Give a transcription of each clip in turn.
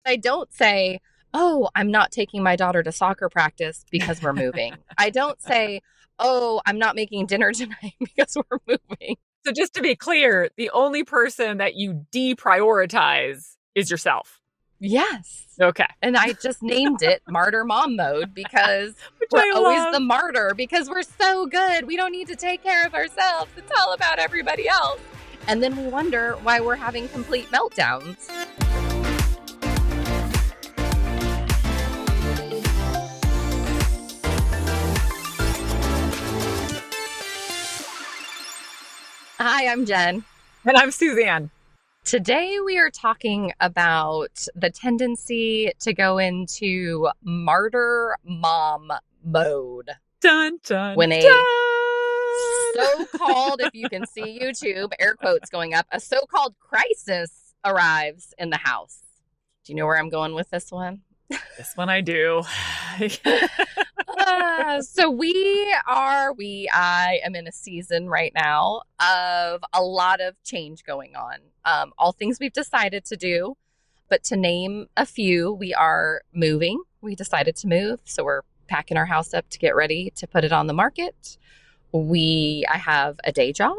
I don't say, oh, I'm not taking my daughter to soccer practice because we're moving. I don't say, oh, I'm not making dinner tonight because we're moving. So just to be clear, the only person that you deprioritize is yourself. Yes. Okay. And I just named it Martyr Mom Mode because we're always the martyr because we're so good. We don't need to take care of ourselves. It's all about everybody else. And then we wonder why we're having complete meltdowns. Hi, I'm Jen. And I'm Suzanne. Today we are talking about the tendency to go into Martyr Mom Mode. Dun, dun, when a dun. so-called, if you can see YouTube, air quotes going up, a so-called crisis arrives in the house. Do you know where I'm going with this one? This one I do. I am in a season right now of a lot of change going on. All things we've decided to do, but to name a few, we are moving. We decided to move, so we're packing our house up to get ready to put it on the market. I have a day job.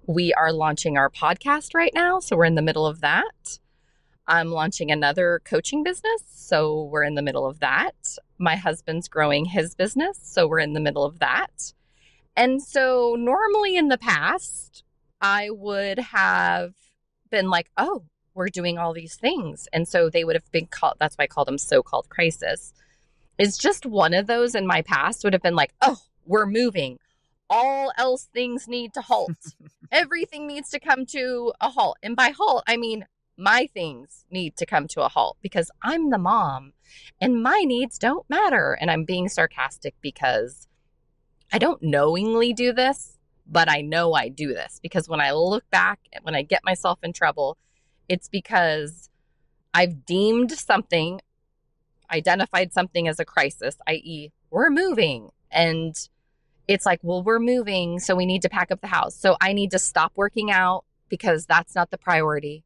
We are launching our podcast right now, so we're in the middle of that. I'm launching another coaching business, so we're in the middle of that. My husband's growing his business, so we're in the middle of that. And so normally in the past, I would have been like, oh, we're doing all these things. And so they would have been called, that's why I call them so-called crisis. It's just one of those in my past would have been like, oh, we're moving. All else things need to halt. Everything needs to come to a halt. And by halt, I mean, my things need to come to a halt because I'm the mom and my needs don't matter. And I'm being sarcastic because I don't knowingly do this, but I know I do this because when I look back, when I get myself in trouble, it's because I've deemed something, identified something as a crisis, i.e. we're moving. And it's like, well, we're moving, so we need to pack up the house. So I need to stop working out because that's not the priority.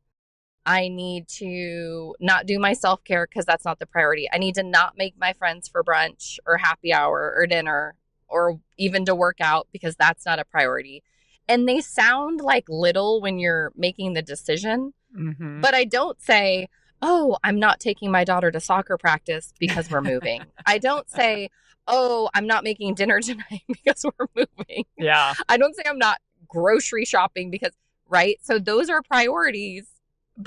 I need to not do my self-care because that's not the priority. I need to not make my friends for brunch or happy hour or dinner or even to work out because that's not a priority. And they sound like little when you're making the decision, but I don't say, oh, I'm not taking my daughter to soccer practice because we're moving. I don't say, oh, I'm not making dinner tonight because we're moving. Yeah. I don't say I'm not grocery shopping because, right? So those are priorities.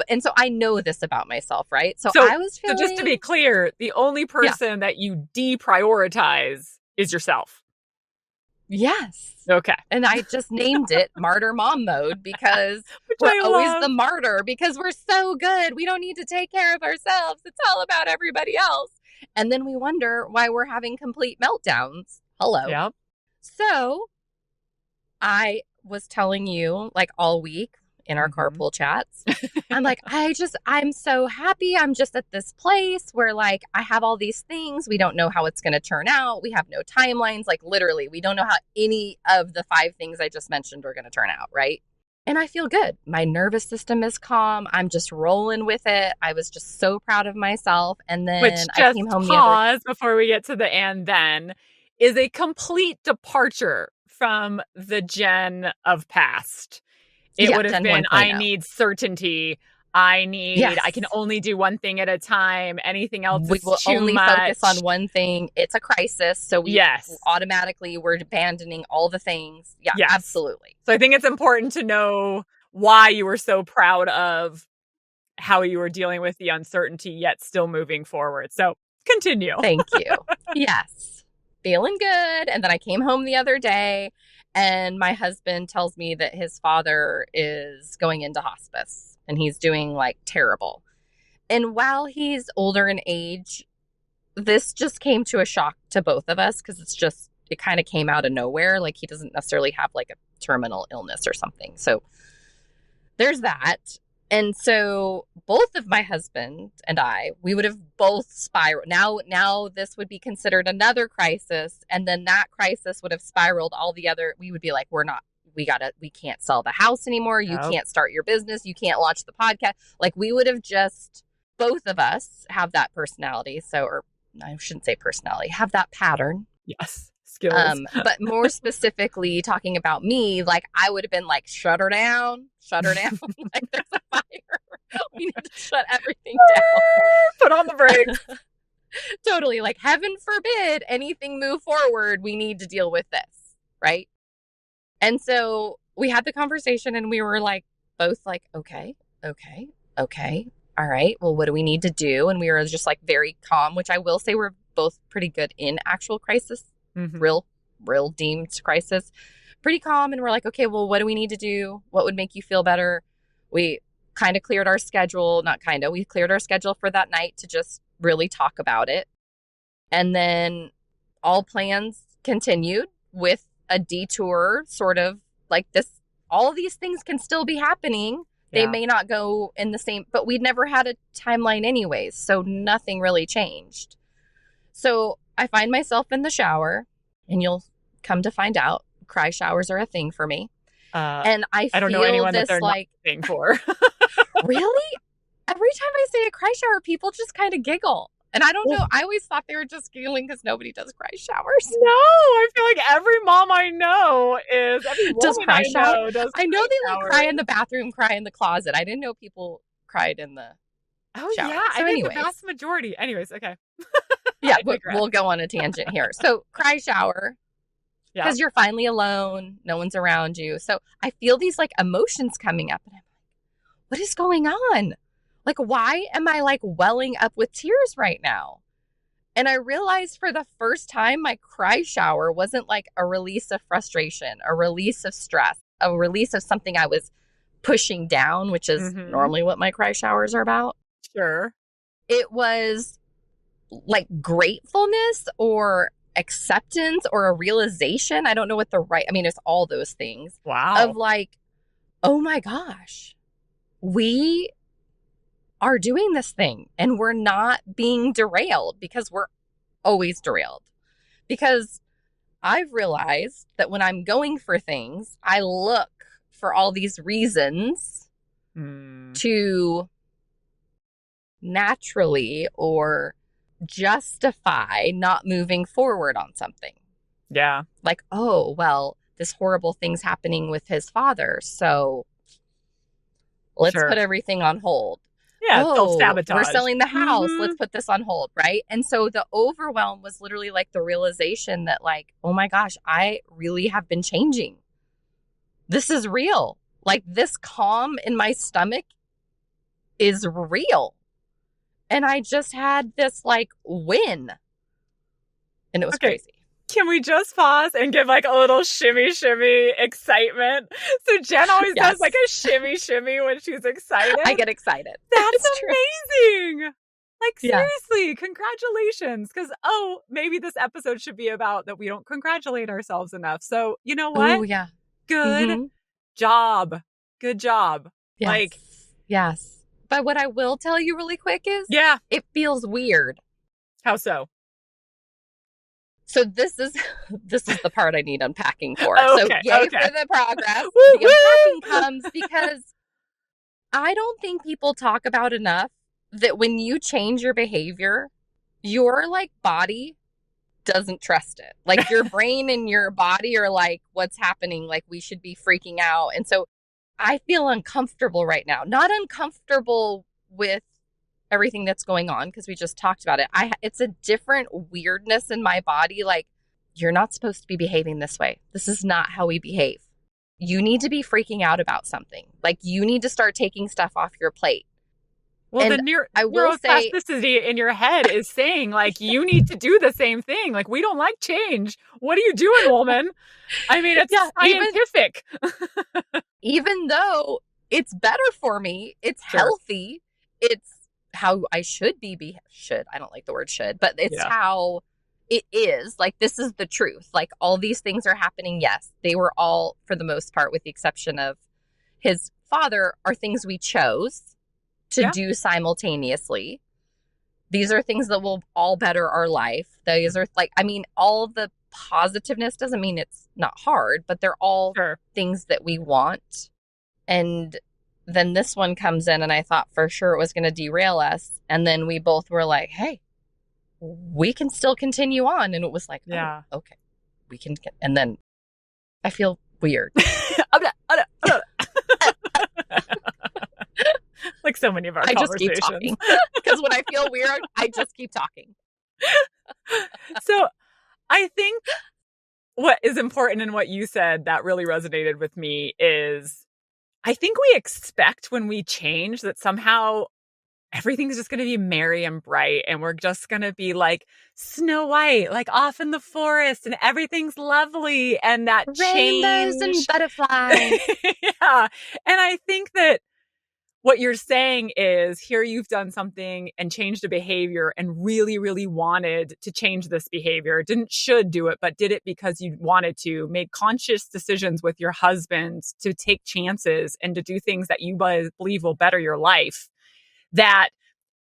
And so I know this about myself, right? So I was feeling... So just to be clear, the only person that you deprioritize is yourself. Yes. Okay. And I just named it Martyr Mom Mode because we're always the martyr because we're so good. We don't need to take care of ourselves. It's all about everybody else. And then we wonder why we're having complete meltdowns. Hello. Yep. So I was telling you like all week in our carpool chats, I'm like, I'm so happy. I'm just at this place where like I have all these things. We don't know how it's going to turn out. We have no timelines. Like literally, we don't know how any of the 5 things I just mentioned are going to turn out. Right. And I feel good. My nervous system is calm. I'm just rolling with it. I was just so proud of myself. And then I came home before we get to the and then is a complete departure from the Jen of past. It would have been, I need certainty. I can only do one thing at a time. Anything else is too much. We will only focus on one thing. It's a crisis. So automatically we're abandoning all the things. Yeah, yes. Absolutely. So I think it's important to know why you were so proud of how you were dealing with the uncertainty, yet still moving forward. So continue. Thank you. Yes. Feeling good. And then I came home the other day. And my husband tells me that his father is going into hospice and he's doing like terrible. And while he's older in age, this just came to a shock to both of us because it kind of came out of nowhere. Like he doesn't necessarily have like a terminal illness or something. So there's that. And so both of my husband and I, we would have both spiraled. Now this would be considered another crisis. And then that crisis would have spiraled all the other. We would be like, we can't sell the house anymore. You can't start your business. You can't launch the podcast. Like we would have just both of us have that personality. So, or I shouldn't say personality, have that pattern. Yes. Skills. But more specifically talking about me, like I would have been like, shut her down. Like there's a fire. We need to shut everything down. Put on the brakes. Totally. Like heaven forbid anything move forward. We need to deal with this. Right. And so we had the conversation and we were like, both like, okay. All right. Well, what do we need to do? And we were just like very calm, which I will say we're both pretty good in actual crisis. Real deemed crisis, pretty calm. And we're like, okay, well, what do we need to do? What would make you feel better? We kind of cleared our schedule, we cleared our schedule for that night to just really talk about it. And then all plans continued with a detour, sort of like this. All of these things can still be happening. They may not go in the same, but we'd never had a timeline anyways. So nothing really changed. So I find myself in the shower, and you'll come to find out cry showers are a thing for me. And I don't know anyone this that they're like not a thing for. Really? Every time I say a cry shower, people just kind of giggle. And I don't know. I always thought they were just giggling because nobody does cry showers. No, I feel like every mom I know does cry shower. I know they like cry in the bathroom, cry in the closet. I didn't know people cried in the shower. Yeah, so I think the vast majority. Anyways, okay. Yeah, we'll go on a tangent here. So cry shower, because you're finally alone. No one's around you. So I feel these like emotions coming up and I'm like, what is going on? Like, why am I like welling up with tears right now? And I realized for the first time, my cry shower wasn't like a release of frustration, a release of stress, a release of something I was pushing down, which is normally what my cry showers are about. Sure. It was like gratefulness or acceptance or a realization. I don't know what it's all those things. Wow. Of like, oh my gosh, we are doing this thing and we're not being derailed, because we're always derailed. Because I've realized that when I'm going for things, I look for all these reasons to naturally or justify not moving forward on something. Yeah. Like, oh, well, this horrible thing's happening with his father, so let's put everything on hold. Yeah, self-sabotage. We're selling the house. Let's put this on hold, right? And so the overwhelm was literally like the realization that like, oh my gosh, I really have been changing. This is real. Like this calm in my stomach is real. And I just had this like win. And it was crazy. Can we just pause and give like a little shimmy, shimmy excitement? So Jen always does like a shimmy, shimmy when she's excited. I get excited. That's amazing. Like, seriously, congratulations. Because, maybe this episode should be about that we don't congratulate ourselves enough. So, you know what? Oh, yeah. Good job. Good job. Yes. Yes. But what I will tell you really quick is, it feels weird. How so? So this is the part I need unpacking for. Okay, so yay for the progress. The unpacking comes because I don't think people talk about enough that when you change your behavior, your like body doesn't trust it. Like your brain and your body are like, what's happening? Like we should be freaking out. And so I feel uncomfortable right now. Not uncomfortable with everything that's going on, because we just talked about it. It's a different weirdness in my body. Like, you're not supposed to be behaving this way. This is not how we behave. You need to be freaking out about something. Like, you need to start taking stuff off your plate. Well, and the neuroplasticity in your head is saying, like, you need to do the same thing. Like, we don't like change. What are you doing, woman? I mean, it's scientific. Even though it's better for me, it's healthy, it's how I should be. I don't like the word should, but it's how it is. Like, this is the truth. Like, all these things are happening. Yes, they were all, for the most part, with the exception of his father, are things we chose to do simultaneously. These are things that will all better our life. These are like, I mean, all the positiveness doesn't mean it's not hard, but they're all things that we want. And then this one comes in, and I thought for sure it was going to derail us. And then we both were like, hey, we can still continue on. And it was like, oh, okay, we can. And then I feel weird. Like so many of our conversations. Just keep talking. Because when I feel weird, I just keep talking. So I think what is important in what you said that really resonated with me is I think we expect when we change that somehow everything's just going to be merry and bright and we're just going to be like Snow White, like off in the forest and everything's lovely and that rainbows change. And butterflies. Yeah. And I think that what you're saying is here you've done something and changed a behavior and really, really wanted to change this behavior. Should do it, but did it because you wanted to, made conscious decisions with your husband to take chances and to do things that you believe will better your life. That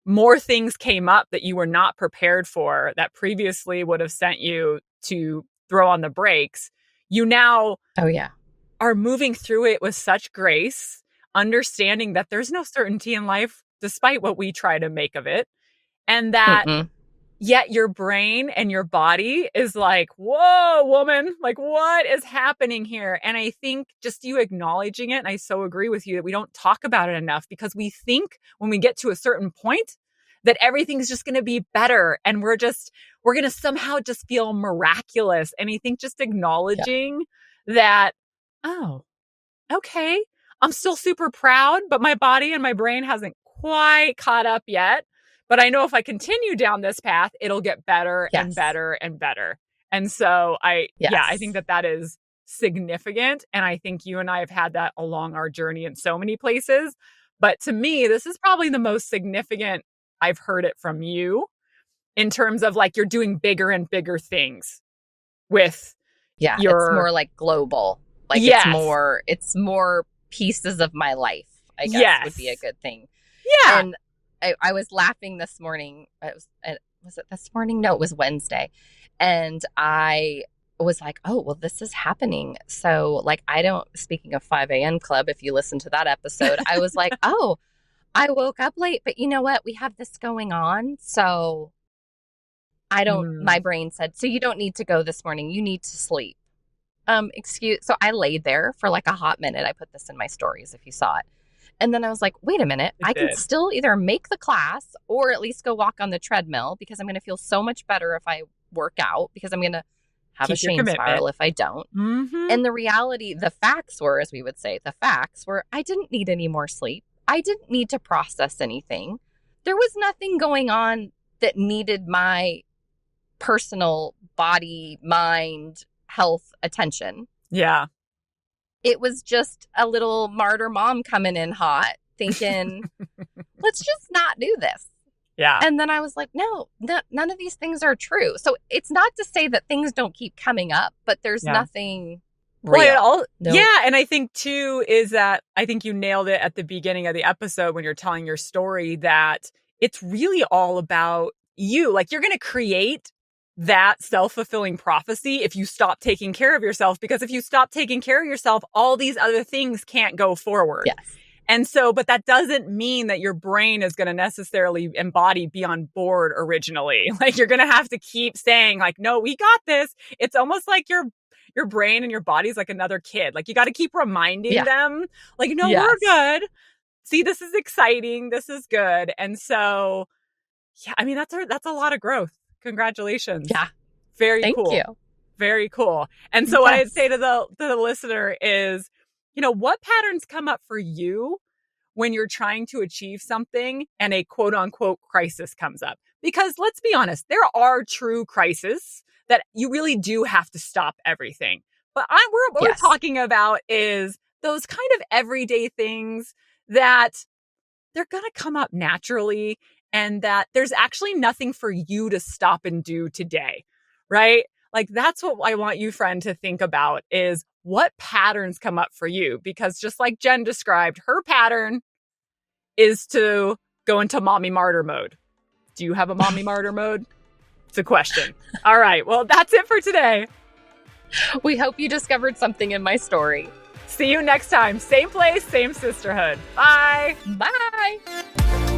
more things came up that you were not prepared for that previously would have sent you to throw on the brakes. You now are moving through it with such grace, understanding that there's no certainty in life, despite what we try to make of it. And that yet your brain and your body is like, whoa, woman, like what is happening here? And I think just you acknowledging it, and I so agree with you that we don't talk about it enough because we think when we get to a certain point that everything's just going to be better and we're going to somehow just feel miraculous. And I think just acknowledging that, oh, okay, I'm still super proud, but my body and my brain hasn't quite caught up yet. But I know if I continue down this path, it'll get better and better and better. And so I think that is significant. And I think you and I have had that along our journey in so many places. But to me, this is probably the most significant I've heard it from you in terms of like you're doing bigger and bigger things with it's more like global. Like it's more pieces of my life, I guess would be a good thing. Yeah. And I was laughing this morning. Was it this morning? No, it was Wednesday. And I was like, oh, well, this is happening. So like, speaking of 5 a.m. club, if you listen to that episode, I was like, oh, I woke up late, but you know what? We have this going on. So my brain said, so you don't need to go this morning. You need to sleep. So I laid there for like a hot minute. I put this in my stories if you saw it. And then I was like, wait a minute, I can still either make the class or at least go walk on the treadmill because I'm going to feel so much better if I work out because I'm going to have a shame spiral if I don't. Mm-hmm. And the reality, the facts were, as we would say, I didn't need any more sleep. I didn't need to process anything. There was nothing going on that needed my personal body, mind, health attention. Yeah. It was just a little martyr mom coming in hot thinking, let's just not do this. Yeah. And then I was like, no, none of these things are true. So it's not to say that things don't keep coming up, but there's nothing real. Yeah. And I think too is that I think you nailed it at the beginning of the episode when you're telling your story that it's really all about you. Like you're going to create that self-fulfilling prophecy if you stop taking care of yourself, because if you stop taking care of yourself, all these other things can't go forward. Yes. And so, but that doesn't mean that your brain is going to necessarily be on board originally. Like you're going to have to keep saying like, no, we got this. It's almost like your brain and your body's like another kid. Like you got to keep reminding them like, no, we're good. See, this is exciting. This is good. And so, yeah, I mean, that's a lot of growth. Congratulations. Yeah. Very Thank cool. you. Very cool. And so what I'd say to the listener is, you know, what patterns come up for you when you're trying to achieve something and a quote unquote crisis comes up? Because let's be honest, there are true crises that you really do have to stop everything. But what we're talking about is those kind of everyday things that they're going to come up naturally. And that there's actually nothing for you to stop and do today, right? Like that's what I want you, friend, to think about is what patterns come up for you? Because just like Jen described, her pattern is to go into mommy martyr mode. Do you have a mommy martyr mode? It's a question. All right. Well, that's it for today. We hope you discovered something in my story. See you next time. Same place, same sisterhood. Bye. Bye.